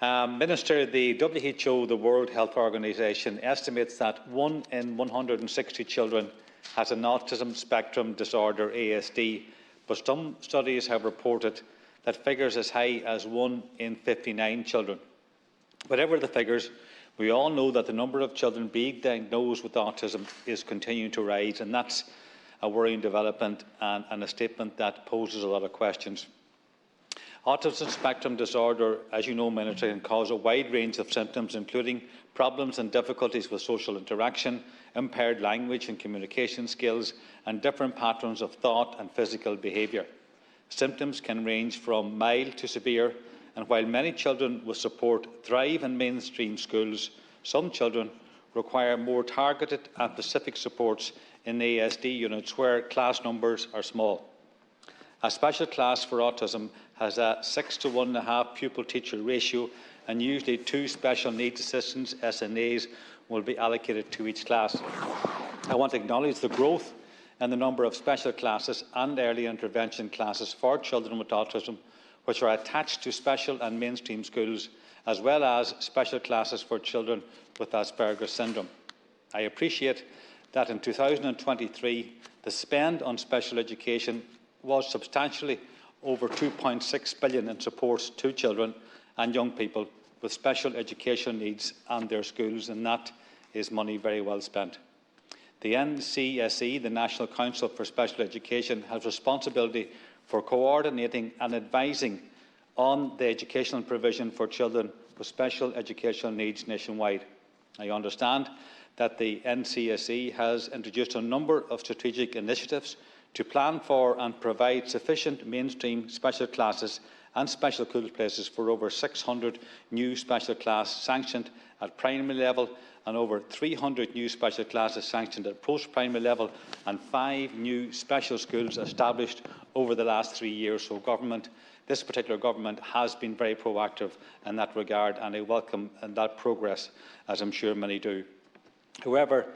Minister, the WHO, the World Health Organization, estimates that 1 in 160 children has an autism spectrum disorder, ASD, but some studies have reported that figures as high as 1 in 59 children. Whatever the figures, we all know that the number of children being diagnosed with autism is continuing to rise, and that's a worrying development and a statement that poses a lot of questions. Autism spectrum disorder, as you know, Minister, can cause a wide range of symptoms, including problems and difficulties with social interaction, impaired language and communication skills, and different patterns of thought and physical behaviour. Symptoms can range from mild to severe, and while many children with support thrive in mainstream schools, some children require more targeted and specific supports in ASD units where class numbers are small. A special class for autism has a 6 to 1.5 pupil-teacher ratio, and usually 2 special needs assistants, SNAs, will be allocated to each class. I want to acknowledge the growth in the number of special classes and early intervention classes for children with autism, which are attached to special and mainstream schools, as well as special classes for children with Asperger's syndrome. I appreciate that in 2023, the spend on special education was substantially over £2.6 billion in supports to children and young people with special education needs and their schools, and that is money very well spent. The NCSE, the National Council for Special Education, has responsibility for coordinating and advising on the educational provision for children with special educational needs nationwide. I understand that the NCSE has introduced a number of strategic initiatives to plan for and provide sufficient mainstream special classes and special school places for over 600 new special classes sanctioned at primary level, and over 300 new special classes sanctioned at post-primary level, and 5 new special schools established over the last 3 years. So this particular government has been very proactive in that regard, and I welcome that progress, as I'm sure many do. However,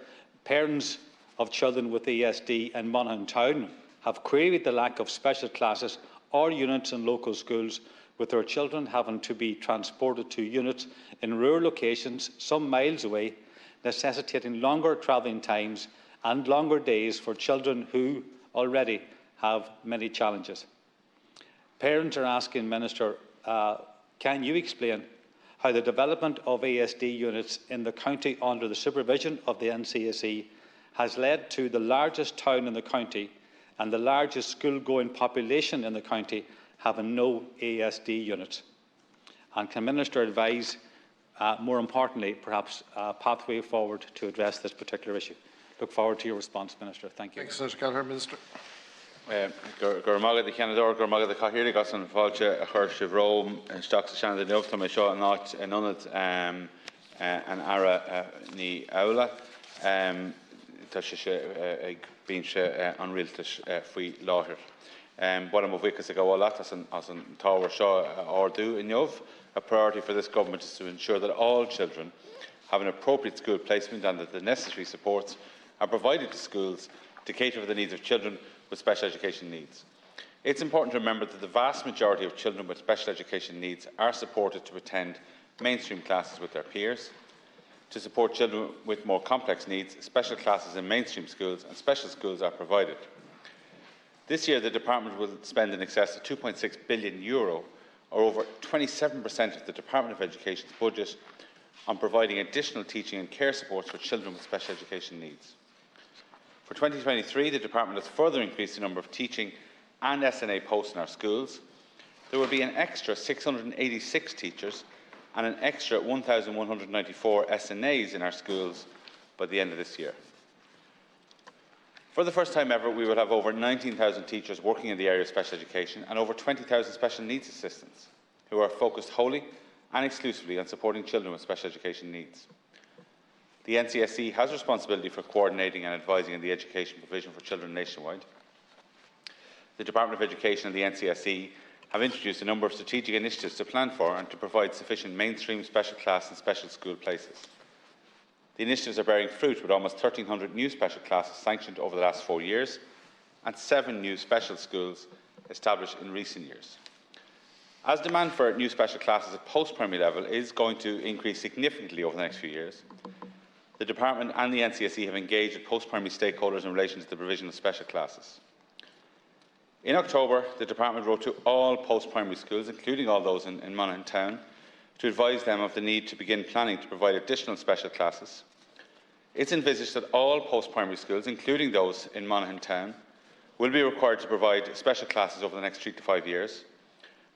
parents of children with ASD in Monaghan town have queried the lack of special classes or units in local schools, with their children having to be transported to units in rural locations some miles away, necessitating longer travelling times and longer days for children who already have many challenges. Parents are asking, Minister, can you explain how the development of ASD units in the county under the supervision of the NCSE has led to the largest town in the county and the largest school-going population in the county having no ASD units? And can Minister advise, more importantly, perhaps a pathway forward to address this particular issue? Look forward to your response, Minister. Thank you. Thank you, Senator Gallagher. Minister. Gurmaga the Canador, Gurmaga the Cahiri Gosson, Falcha, a Hirsch of Rome, and Stocks of Shannon, the Nilftam, a shot not, and Unit, and Ara ni Aula. Being unreal to free laughter. What I'm of wickets to go all that as an Tower Shaw or do in Yov. A priority for this government is to ensure that all children have an appropriate school placement and that the necessary supports are provided to schools to cater for the needs of children with special education needs. It's important to remember that the vast majority of children with special education needs are supported to attend mainstream classes with their peers. To support children with more complex needs, special classes in mainstream schools and special schools are provided. This year, the Department will spend in excess of €2.6 billion, or over 27% of the Department of Education's budget, on providing additional teaching and care supports for children with special education needs. For 2023, the Department has further increased the number of teaching and SNA posts in our schools. There will be an extra 686 teachers and an extra 1,194 SNAs in our schools by the end of this year. For the first time ever, we will have over 19,000 teachers working in the area of special education and over 20,000 special needs assistants who are focused wholly and exclusively on supporting children with special education needs. The NCSE has responsibility for coordinating and advising on the education provision for children nationwide. The Department of Education and the NCSE have introduced a number of strategic initiatives to plan for and to provide sufficient mainstream special class and special school places. The initiatives are bearing fruit, with almost 1,300 new special classes sanctioned over the last 4 years and 7 new special schools established in recent years. As demand for new special classes at post-primary level is going to increase significantly over the next few years, the Department and the NCSE have engaged with post-primary stakeholders in relation to the provision of special classes. In October, the Department wrote to all post-primary schools, including all those in Monaghan Town, to advise them of the need to begin planning to provide additional special classes. It's envisaged that all post-primary schools, including those in Monaghan Town, will be required to provide special classes over the next 3 to 5 years,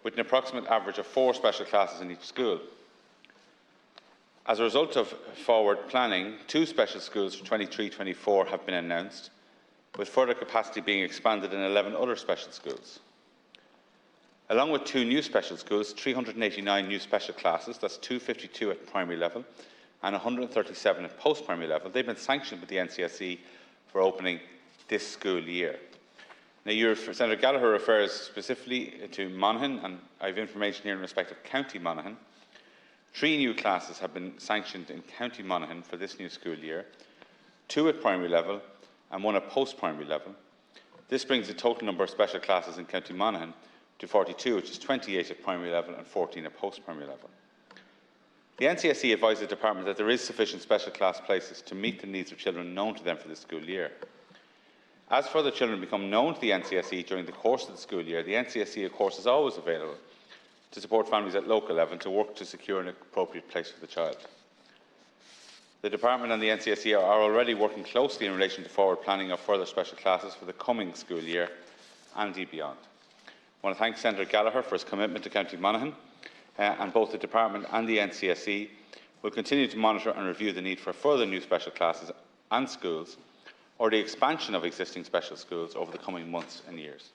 with an approximate average of 4 special classes in each school. As a result of forward planning, 2 special schools for 23-24 have been announced, with further capacity being expanded in 11 other special schools. Along with 2 new special schools, 389 new special classes, that's 252 at primary level and 137 at post-primary level, they've been sanctioned with the NCSE for opening this school year. Now, Senator Gallagher refers specifically to Monaghan, and I have information here in respect of County Monaghan. 3 new classes have been sanctioned in County Monaghan for this new school year, 2 at primary level and 1 at post-primary level. This brings the total number of special classes in County Monaghan to 42, which is 28 at primary level and 14 at post-primary level. The NCSE advised the Department that there is sufficient special class places to meet the needs of children known to them for this school year. As further children become known to the NCSE during the course of the school year, the NCSE, of course, is always available to support families at local level to work to secure an appropriate place for the child. The Department and the NCSE are already working closely in relation to forward planning of further special classes for the coming school year and beyond. I want to thank Senator Gallagher for his commitment to County Monaghan, and both the Department and the NCSE will continue to monitor and review the need for further new special classes and schools, or the expansion of existing special schools over the coming months and years.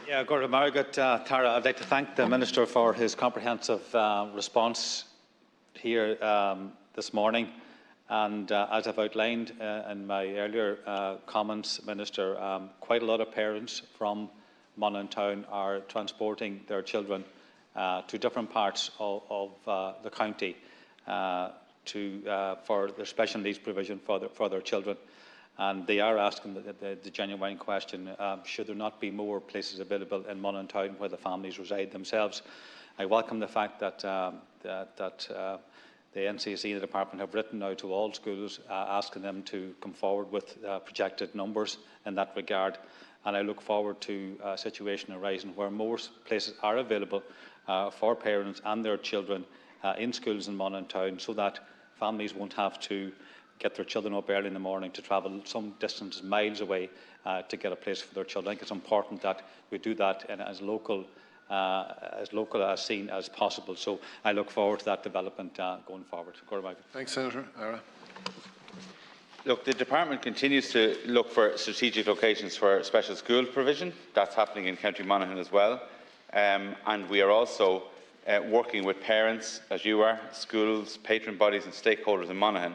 Yeah, Gordon Margaret, Tara, I'd like to thank the Minister for his comprehensive response here this morning. And as I've outlined in my earlier comments, Minister, quite a lot of parents from Monaghan Town are transporting their children to different parts of the county for their special needs provision for their children. And they are asking the genuine question, should there not be more places available in Monaghan Town where the families reside themselves? I welcome the fact that the NCSE and the Department have written now to all schools asking them to come forward with projected numbers in that regard. And I look forward to a situation arising where more places are available for parents and their children in schools in Monaghan Town, so that families won't have to get their children up early in the morning to travel some distances, miles away, to get a place for their children. I think it's important that we do that in as local a scene as possible. So I look forward to that development going forward. Thanks, Senator. Ara. Look, the Department continues to look for strategic locations for special school provision. That's happening in County Monaghan as well. And we are also working with parents, as you are, schools, patron bodies and stakeholders in Monaghan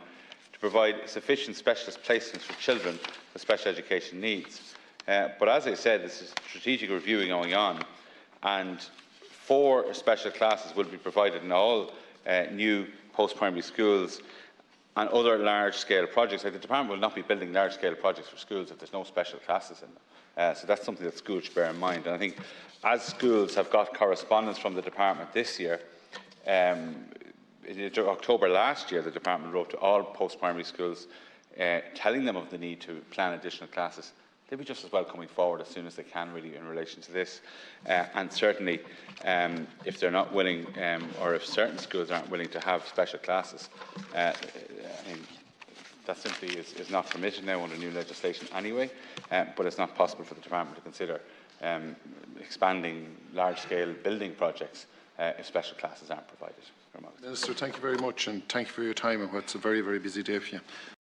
to provide sufficient specialist placements for children with special education needs. But as I said, this is strategic review going on, and 4 special classes will be provided in all new post-primary schools and other large-scale projects. Like, the Department will not be building large-scale projects for schools if there's no special classes in them. So that's something that schools should bear in mind. And I think as schools have got correspondence from the Department this year, in October last year, the Department wrote to all post-primary schools telling them of the need to plan additional classes. They'll be just as well coming forward as soon as they can, really, in relation to this. And certainly, if they're not willing, or if certain schools aren't willing to have special classes, I mean, that simply is not permitted now under new legislation anyway, but it's not possible for the Department to consider expanding large-scale building projects if special classes aren't provided. Minister, thank you very much, and thank you for your time and what's a very, very busy day for you.